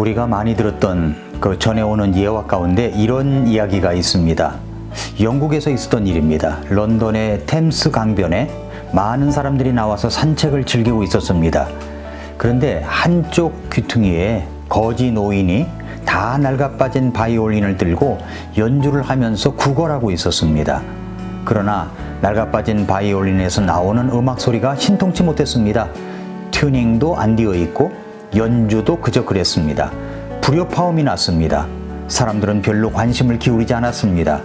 우리가 많이 들었던 그 전해오는 예화 가운데 이런 이야기가 있습니다. 영국에서 있었던 일입니다. 런던의 템스 강변에 많은 사람들이 나와서 산책을 즐기고 있었습니다. 그런데 한쪽 귀퉁이에 거지 노인이 다 낡아빠진 바이올린을 들고 연주를 하면서 구걸하고 있었습니다. 그러나 낡아빠진 바이올린에서 나오는 음악 소리가 신통치 못했습니다. 튜닝도 안 되어 있고 연주도 그저 그랬습니다. 불협화음이 났습니다. 사람들은 별로 관심을 기울이지 않았습니다.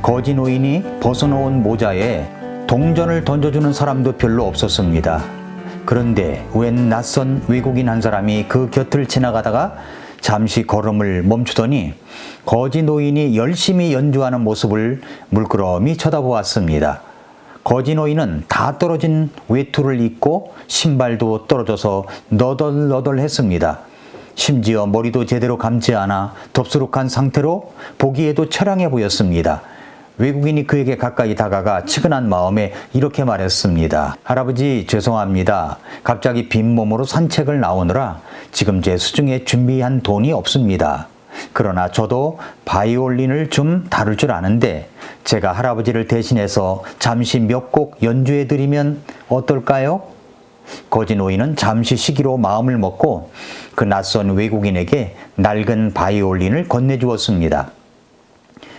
거지 노인이 벗어놓은 모자에 동전을 던져주는 사람도 별로 없었습니다. 그런데 웬 낯선 외국인 한 사람이 그 곁을 지나가다가 잠시 걸음을 멈추더니 거지 노인이 열심히 연주하는 모습을 물끄러미 쳐다보았습니다. 거지 노인은 다 떨어진 외투를 입고 신발도 떨어져서 너덜너덜했습니다. 심지어 머리도 제대로 감지 않아 덥수룩한 상태로 보기에도 처량해 보였습니다. 외국인이 그에게 가까이 다가가 치근한 마음에 이렇게 말했습니다. 할아버지, 죄송합니다. 갑자기 빈몸으로 산책을 나오느라 지금 제 수중에 준비한 돈이 없습니다. 그러나 저도 바이올린을 좀 다룰 줄 아는데 제가 할아버지를 대신해서 잠시 몇 곡 연주해 드리면 어떨까요? 거지 노인은 잠시 시기로 마음을 먹고 그 낯선 외국인에게 낡은 바이올린을 건네주었습니다.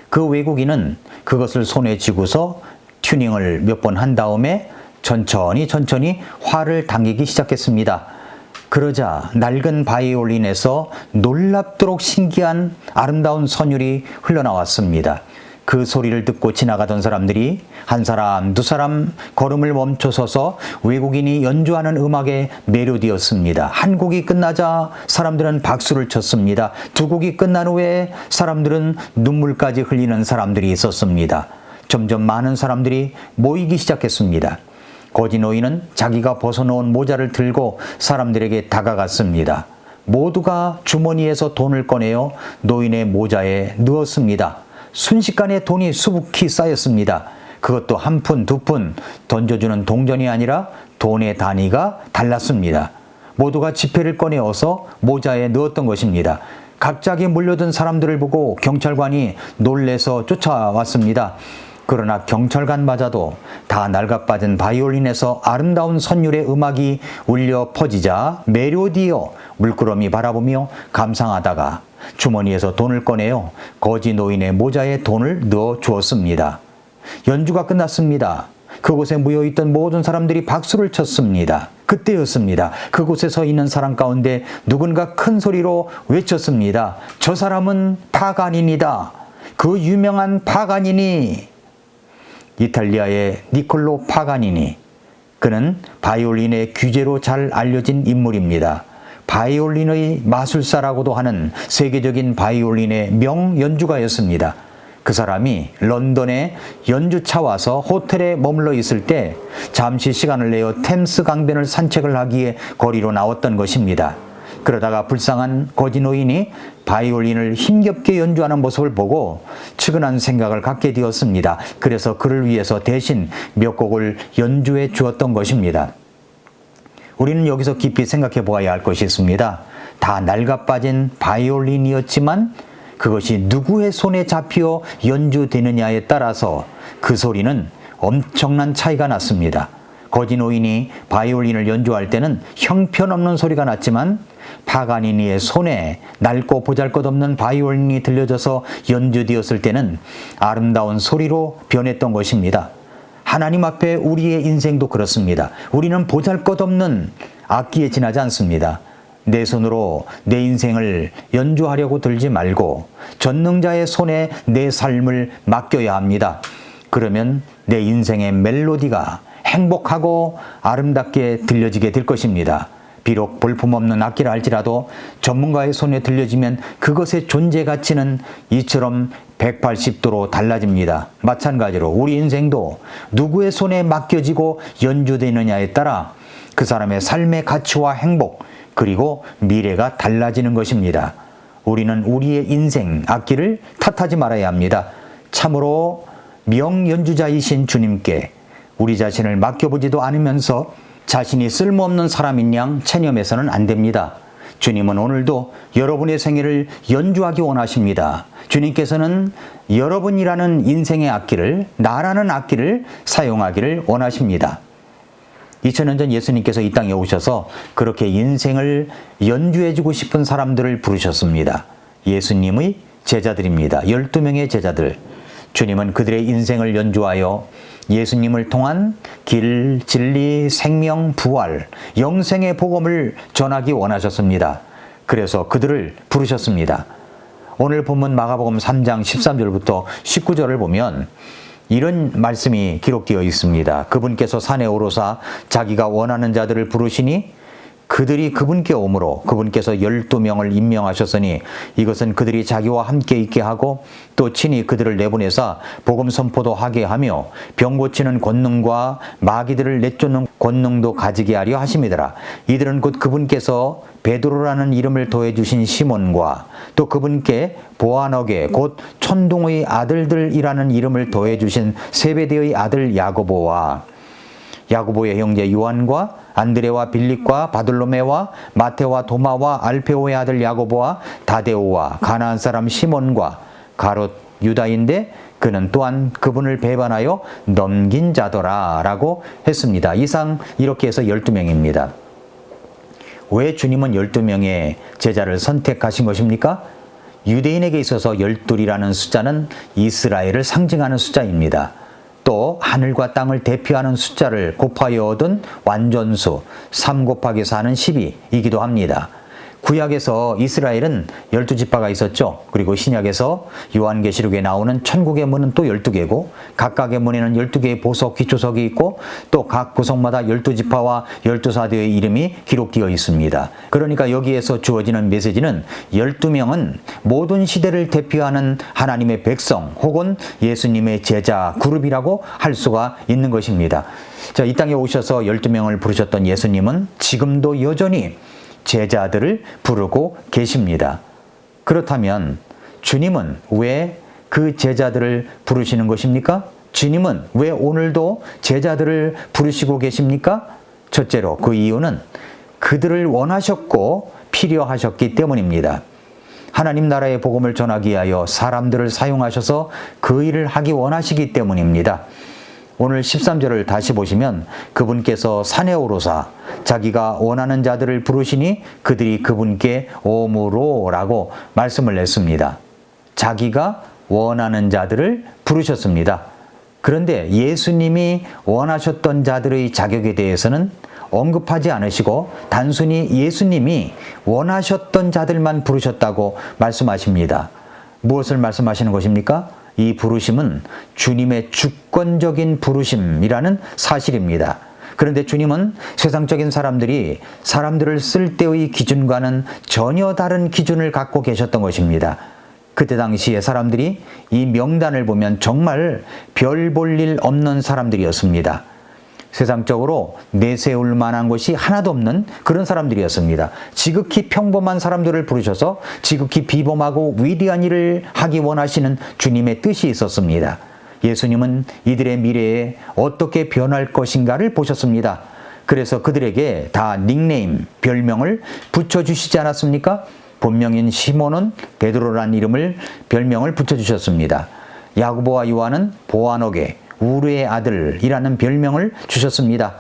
그 외국인은 그것을 손에 쥐고서 튜닝을 몇 번 한 다음에 천천히 활을 당기기 시작했습니다. 그러자 낡은 바이올린에서 놀랍도록 신기한 아름다운 선율이 흘러나왔습니다. 그 소리를 듣고 지나가던 사람들이 한 사람, 두 사람 걸음을 멈춰서서 외국인이 연주하는 음악에 매료되었습니다. 한 곡이 끝나자 사람들은 박수를 쳤습니다. 두 곡이 끝난 후에 사람들은 눈물까지 흘리는 사람들이 있었습니다. 점점 많은 사람들이 모이기 시작했습니다. 거지 노인은 자기가 벗어놓은 모자를 들고 사람들에게 다가갔습니다. 모두가 주머니에서 돈을 꺼내어 노인의 모자에 넣었습니다. 순식간에 돈이 수북히 쌓였습니다. 그것도 한 푼, 두 푼 던져주는 동전이 아니라 돈의 단위가 달랐습니다. 모두가 지폐를 꺼내어서 모자에 넣었던 것입니다. 갑자기 몰려든 사람들을 보고 경찰관이 놀래서 쫓아왔습니다. 그러나 경찰관마저도 다 낡아빠진 바이올린에서 아름다운 선율의 음악이 울려 퍼지자 매료되어 물끄러미 바라보며 감상하다가 주머니에서 돈을 꺼내어 거지 노인의 모자에 돈을 넣어 주었습니다. 연주가 끝났습니다. 그곳에 모여있던 모든 사람들이 박수를 쳤습니다. 그때였습니다. 그곳에 서 있는 사람 가운데 누군가 큰 소리로 외쳤습니다. 저 사람은 파가닌이다. 그 유명한 파가닌이. 이탈리아의 니콜로 파가니니. 그는 바이올린의 귀재로 잘 알려진 인물입니다. 바이올린의 마술사라고도 하는 세계적인 바이올린의 명연주가였습니다. 그 사람이 런던에 연주차 와서 호텔에 머물러 있을 때 잠시 시간을 내어 템스 강변을 산책을 하기에 거리로 나왔던 것입니다. 그러다가 불쌍한 거지 노인이 바이올린을 힘겹게 연주하는 모습을 보고 측은한 생각을 갖게 되었습니다. 그래서 그를 위해서 대신 몇 곡을 연주해 주었던 것입니다. 우리는 여기서 깊이 생각해 보아야 할 것이 있습니다. 다 낡아빠진 바이올린이었지만 그것이 누구의 손에 잡혀 연주되느냐에 따라서 그 소리는 엄청난 차이가 났습니다. 거지 노인이 바이올린을 연주할 때는 형편없는 소리가 났지만 파가니니의 손에 낡고 보잘것없는 바이올린이 들려져서 연주되었을 때는 아름다운 소리로 변했던 것입니다. 하나님 앞에 우리의 인생도 그렇습니다. 우리는 보잘것없는 악기에 지나지 않습니다. 내 손으로 내 인생을 연주하려고 들지 말고 전능자의 손에 내 삶을 맡겨야 합니다. 그러면 내 인생의 멜로디가 행복하고 아름답게 들려지게 될 것입니다. 비록 볼품없는 악기라 할지라도 전문가의 손에 들려지면 그것의 존재 가치는 이처럼 180도로 달라집니다. 마찬가지로 우리 인생도 누구의 손에 맡겨지고 연주되느냐에 따라 그 사람의 삶의 가치와 행복 그리고 미래가 달라지는 것입니다. 우리는 우리의 인생 악기를 탓하지 말아야 합니다. 참으로 명연주자이신 주님께 우리 자신을 맡겨보지도 않으면서 자신이 쓸모없는 사람인 양 체념해서는 안 됩니다. 주님은 오늘도 여러분의 생애를 연주하기 원하십니다. 주님께서는 여러분이라는 인생의 악기를, 나라는 악기를 사용하기를 원하십니다. 2000년 전 예수님께서 이 땅에 오셔서 그렇게 인생을 연주해주고 싶은 사람들을 부르셨습니다. 예수님의 제자들입니다. 12명의 제자들. 주님은 그들의 인생을 연주하여 예수님을 통한 길, 진리, 생명, 부활, 영생의 복음을 전하기 원하셨습니다. 그래서 그들을 부르셨습니다. 오늘 본문 마가복음 3장 13절부터 19절을 보면 이런 말씀이 기록되어 있습니다. 그분께서 산에 오르사 자기가 원하는 자들을 부르시니 그들이 그분께 오므로 그분께서 12명을 임명하셨으니 이것은 그들이 자기와 함께 있게 하고 또 친히 그들을 내보내사 복음 선포도 하게 하며 병 고치는 권능과 마귀들을 내쫓는 권능도 가지게 하려 하심이더라. 이들은 곧 그분께서 베드로라는 이름을 더해주신 시몬과 또 그분께 보아너게 곧 천둥의 아들들이라는 이름을 더해주신 세베대의 아들 야고보와 야고보의 형제 요한과 안드레와 빌립과 바돌로메와 마테와 도마와 알페오의 아들 야고보와 다데오와 가나안 사람 시몬과 가롯 유다인데 그는 또한 그분을 배반하여 넘긴 자더라 라고 했습니다. 이상 이렇게 해서 12명입니다. 왜 주님은 12명의 제자를 선택하신 것입니까? 유대인에게 있어서 12이라는 숫자는 이스라엘을 상징하는 숫자입니다. 또 하늘과 땅을 대표하는 숫자를 곱하여 얻은 완전수 3 곱하기 4는 12이기도 합니다. 구약에서 이스라엘은 12지파가 있었죠. 그리고 신약에서 요한계시록에 나오는 천국의 문은 또 12개고 각각의 문에는 12개의 보석, 기초석이 있고 또 각 구석마다 12지파와 12사도의 이름이 기록되어 있습니다. 그러니까 여기에서 주어지는 메시지는 12명은 모든 시대를 대표하는 하나님의 백성 혹은 예수님의 제자 그룹이라고 할 수가 있는 것입니다. 자, 이 땅에 오셔서 12명을 부르셨던 예수님은 지금도 여전히 제자들을 부르고 계십니다. 그렇다면 주님은 왜 그 제자들을 부르시는 것입니까? 주님은 왜 오늘도 제자들을 부르시고 계십니까? 첫째로 그 이유는 그들을 원하셨고 필요하셨기 때문입니다. 하나님 나라의 복음을 전하기 위하여 사람들을 사용하셔서 그 일을 하기 원하시기 때문입니다. 오늘 13절을 다시 보시면 그분께서 산에 오르사 자기가 원하는 자들을 부르시니 그들이 그분께 오므로 라고 말씀을 했습니다. 자기가 원하는 자들을 부르셨습니다. 그런데 예수님이 원하셨던 자들의 자격에 대해서는 언급하지 않으시고 단순히 예수님이 원하셨던 자들만 부르셨다고 말씀하십니다. 무엇을 말씀하시는 것입니까? 이 부르심은 주님의 주권적인 부르심이라는 사실입니다. 그런데 주님은 세상적인 사람들이 사람들을 쓸 때의 기준과는 전혀 다른 기준을 갖고 계셨던 것입니다. 그때 당시에 사람들이 이 명단을 보면 정말 별 볼 일 없는 사람들이었습니다. 세상적으로 내세울 만한 것이 하나도 없는 그런 사람들이었습니다. 지극히 평범한 사람들을 부르셔서 지극히 비범하고 위대한 일을 하기 원하시는 주님의 뜻이 있었습니다. 예수님은 이들의 미래에 어떻게 변할 것인가를 보셨습니다. 그래서 그들에게 다 닉네임, 별명을 붙여주시지 않았습니까? 본명인 시몬은 베드로라는 이름을 별명을 붙여주셨습니다. 야고보와 요한은 보아너게, 우르의 아들이라는 별명을 주셨습니다.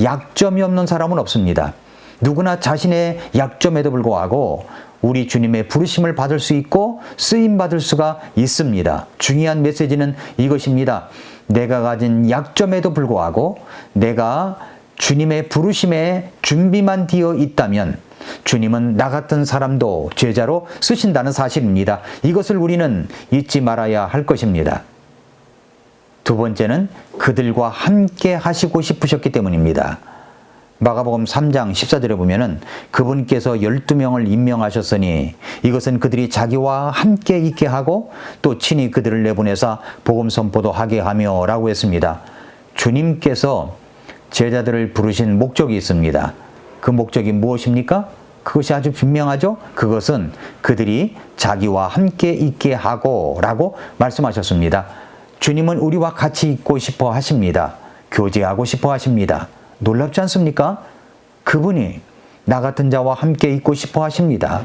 약점이 없는 사람은 없습니다. 누구나 자신의 약점에도 불구하고 우리 주님의 부르심을 받을 수 있고 쓰임받을 수가 있습니다. 중요한 메시지는 이것입니다. 내가 가진 약점에도 불구하고 내가 주님의 부르심에 준비만 되어 있다면 주님은 나 같은 사람도 제자로 쓰신다는 사실입니다. 이것을 우리는 잊지 말아야 할 것입니다. 두 번째는 그들과 함께 하시고 싶으셨기 때문입니다. 마가복음 3장 14절에 보면은 그분께서 12명을 임명하셨으니 이것은 그들이 자기와 함께 있게 하고 또 친히 그들을 내보내사 복음 선포도 하게 하며 라고 했습니다. 주님께서 제자들을 부르신 목적이 있습니다. 그 목적이 무엇입니까? 그것이 아주 분명하죠? 그것은 그들이 자기와 함께 있게 하고 라고 말씀하셨습니다. 주님은 우리와 같이 있고 싶어 하십니다. 교제하고 싶어 하십니다. 놀랍지 않습니까? 그분이 나 같은 자와 함께 있고 싶어 하십니다.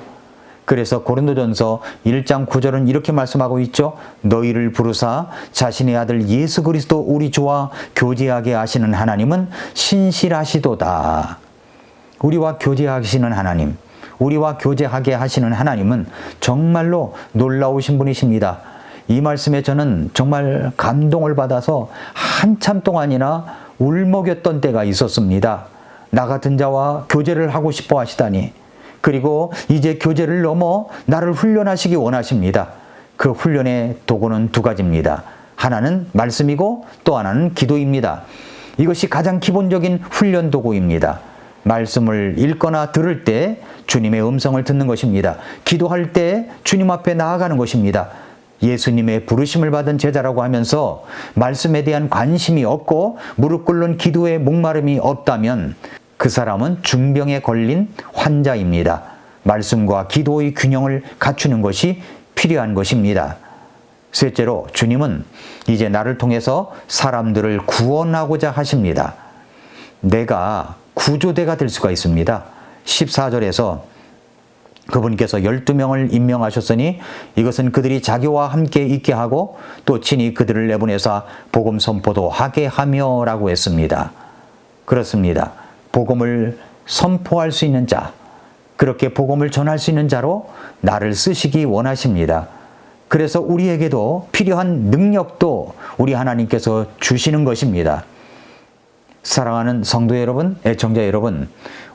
그래서 고린도전서 1장 9절은 이렇게 말씀하고 있죠. 너희를 부르사 자신의 아들 예수 그리스도 우리 주와 교제하게 하시는 하나님은 신실하시도다. 우리와 교제하시는 하나님, 우리와 교제하게 하시는 하나님은 정말로 놀라우신 분이십니다. 이 말씀에 저는 정말 감동을 받아서 한참 동안이나 울먹였던 때가 있었습니다. 나 같은 자와 교제를 하고 싶어 하시다니. 그리고 이제 교제를 넘어 나를 훈련하시기 원하십니다. 그 훈련의 도구는 두 가지입니다. 하나는 말씀이고 또 하나는 기도입니다. 이것이 가장 기본적인 훈련 도구입니다. 말씀을 읽거나 들을 때 주님의 음성을 듣는 것입니다. 기도할 때 주님 앞에 나아가는 것입니다. 예수님의 부르심을 받은 제자라고 하면서 말씀에 대한 관심이 없고 무릎 꿇는 기도에 목마름이 없다면 그 사람은 중병에 걸린 환자입니다. 말씀과 기도의 균형을 갖추는 것이 필요한 것입니다. 셋째로 주님은 이제 나를 통해서 사람들을 구원하고자 하십니다. 내가 구조대가 될 수가 있습니다. 14절에서 그분께서 12명을 임명하셨으니 이것은 그들이 자기와 함께 있게 하고 또 친히 그들을 내보내사 복음 선포도 하게 하며 라고 했습니다. 그렇습니다. 복음을 선포할 수 있는 자, 그렇게 복음을 전할 수 있는 자로 나를 쓰시기 원하십니다. 그래서 우리에게도 필요한 능력도 우리 하나님께서 주시는 것입니다. 사랑하는 성도 여러분, 애청자 여러분,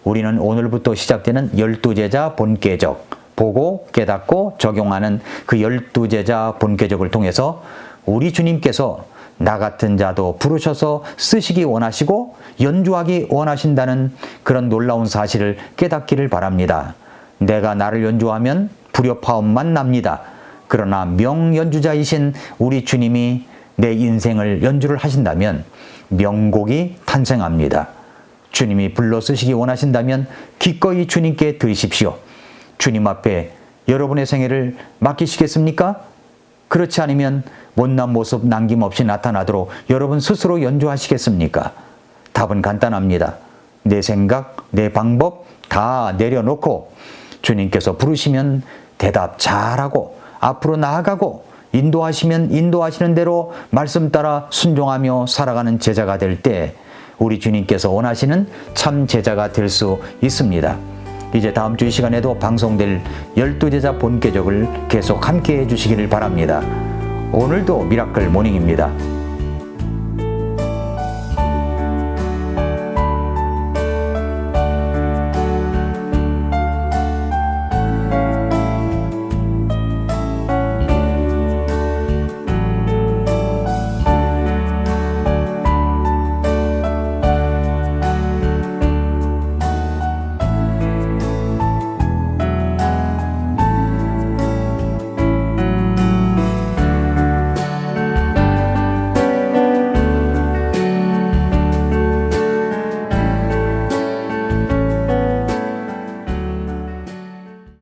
우리는 오늘부터 시작되는 12제자 본궤적, 보고 깨닫고 적용하는 그 12제자 본궤적을 통해서 우리 주님께서 나 같은 자도 부르셔서 쓰시기 원하시고 연주하기 원하신다는 그런 놀라운 사실을 깨닫기를 바랍니다. 내가 나를 연주하면 불협화음만 납니다. 그러나 명연주자이신 우리 주님이 내 인생을 연주를 하신다면 명곡이 탄생합니다. 주님이 불러 쓰시기 원하신다면 기꺼이 주님께 드리십시오. 주님 앞에 여러분의 생애를 맡기시겠습니까? 그렇지 않으면 못난 모습 남김없이 나타나도록 여러분 스스로 연주하시겠습니까? 답은 간단합니다. 내 생각, 내 방법 다 내려놓고 주님께서 부르시면 대답 잘하고 앞으로 나아가고 인도하시면 인도하시는 대로 말씀 따라 순종하며 살아가는 제자가 될 때 우리 주님께서 원하시는 참 제자가 될 수 있습니다. 이제 다음 주 이 시간에도 방송될 12제자 본궤적을 계속 함께 해주시기를 바랍니다. 오늘도 미라클 모닝입니다.